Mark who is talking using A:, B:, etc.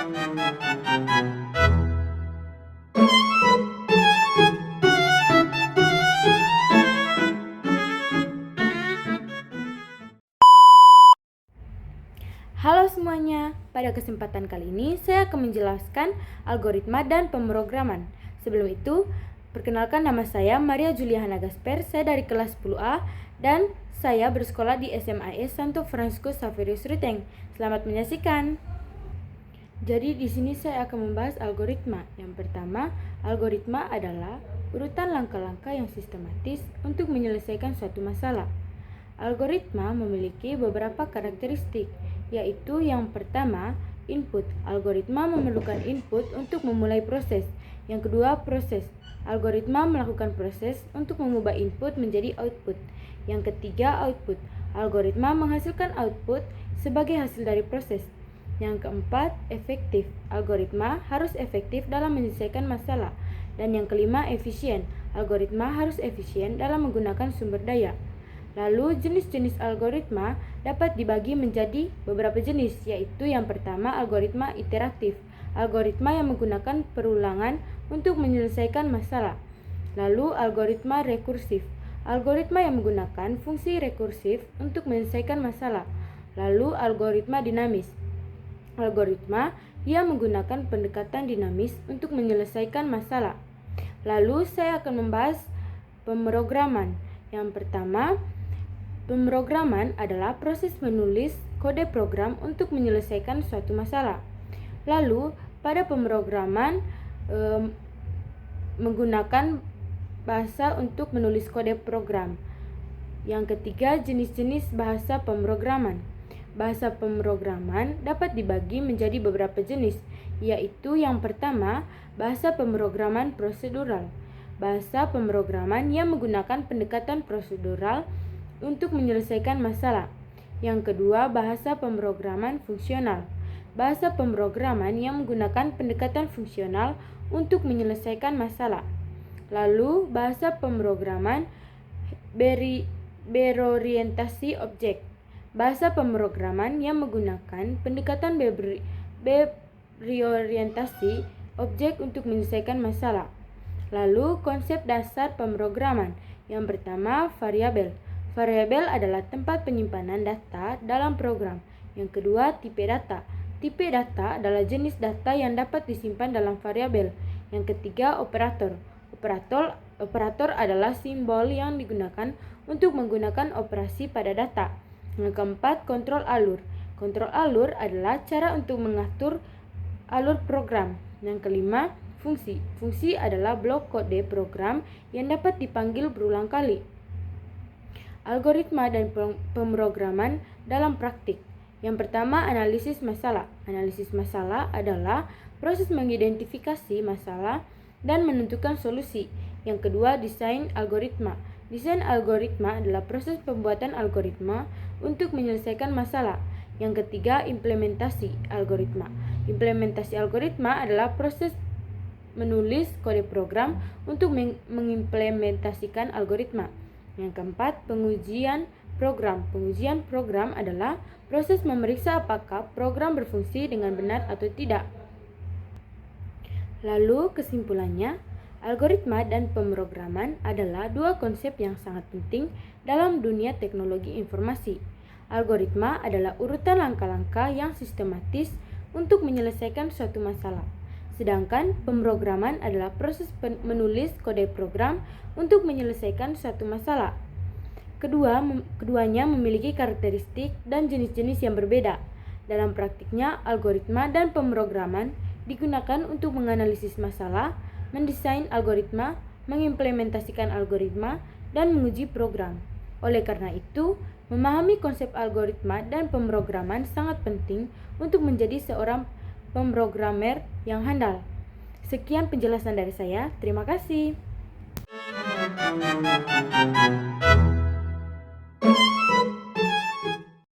A: Halo semuanya, pada kesempatan kali ini saya akan menjelaskan algoritma dan pemrograman. Sebelum itu, perkenalkan nama saya Maria Juliana Gasper, saya dari kelas 10A dan saya bersekolah di SMAS Santo Francisco Xaverius Ruteng. Selamat menyaksikan. Jadi di sini saya akan membahas algoritma. Yang pertama, algoritma adalah urutan langkah-langkah yang sistematis untuk menyelesaikan suatu masalah. Algoritma memiliki beberapa karakteristik, yaitu yang pertama, input. Algoritma memerlukan input untuk memulai proses. Yang kedua, proses. Algoritma melakukan proses untuk mengubah input menjadi output. Yang ketiga, output. Algoritma menghasilkan output sebagai hasil dari proses. Yang keempat, efektif. Algoritma harus efektif dalam menyelesaikan masalah. Dan yang kelima, efisien. Algoritma harus efisien dalam menggunakan sumber daya. Lalu jenis-jenis algoritma dapat dibagi menjadi beberapa jenis, yaitu yang pertama algoritma iteratif, algoritma yang menggunakan perulangan untuk menyelesaikan masalah. Lalu algoritma rekursif, algoritma yang menggunakan fungsi rekursif untuk menyelesaikan masalah. Lalu algoritma dinamis, algoritma yang menggunakan pendekatan dinamis untuk menyelesaikan masalah. Lalu saya akan membahas pemrograman. Yang pertama, pemrograman adalah proses menulis kode program untuk menyelesaikan suatu masalah. Lalu, pada pemrograman menggunakan bahasa untuk menulis kode program. Yang ketiga, jenis-jenis bahasa pemrograman. Bahasa pemrograman dapat dibagi menjadi beberapa jenis, yaitu yang pertama, bahasa pemrograman prosedural. Bahasa pemrograman yang menggunakan pendekatan prosedural untuk menyelesaikan masalah. Yang kedua, bahasa pemrograman fungsional. Bahasa pemrograman yang menggunakan pendekatan fungsional untuk menyelesaikan masalah. Lalu, bahasa pemrograman berorientasi objek. Bahasa pemrograman yang menggunakan pendekatan berorientasi objek untuk menyelesaikan masalah. Lalu, konsep dasar pemrograman. Yang pertama, variabel. Variabel adalah tempat penyimpanan data dalam program. Yang kedua, tipe data. Tipe data adalah jenis data yang dapat disimpan dalam variabel. Yang ketiga, operator. Operator adalah simbol yang digunakan untuk menggunakan operasi pada data. Yang keempat, kontrol alur. Kontrol alur adalah cara untuk mengatur alur program. Yang kelima, fungsi. Fungsi adalah blok kode program yang dapat dipanggil berulang kali. Algoritma dan pemrograman dalam praktik. Yang pertama, analisis masalah. Analisis masalah adalah proses mengidentifikasi masalah dan menentukan solusi. Yang kedua, desain algoritma. Desain algoritma adalah proses pembuatan algoritma untuk menyelesaikan masalah. Yang ketiga, implementasi algoritma. Implementasi algoritma adalah proses menulis kode program untuk mengimplementasikan algoritma. Yang keempat, pengujian program. Pengujian program adalah proses memeriksa apakah program berfungsi dengan benar atau tidak. Lalu kesimpulannya, algoritma dan pemrograman adalah dua konsep yang sangat penting dalam dunia teknologi informasi. Algoritma adalah urutan langkah-langkah yang sistematis untuk menyelesaikan suatu masalah. Sedangkan pemrograman adalah proses menulis kode program untuk menyelesaikan suatu masalah. Keduanya memiliki karakteristik dan jenis-jenis yang berbeda. Dalam praktiknya, algoritma dan pemrograman digunakan untuk menganalisis masalah, mendesain algoritma, mengimplementasikan algoritma, dan menguji program. Oleh karena itu, memahami konsep algoritma dan pemrograman sangat penting untuk menjadi seorang pemrogramer yang handal. Sekian penjelasan dari saya. Terima kasih.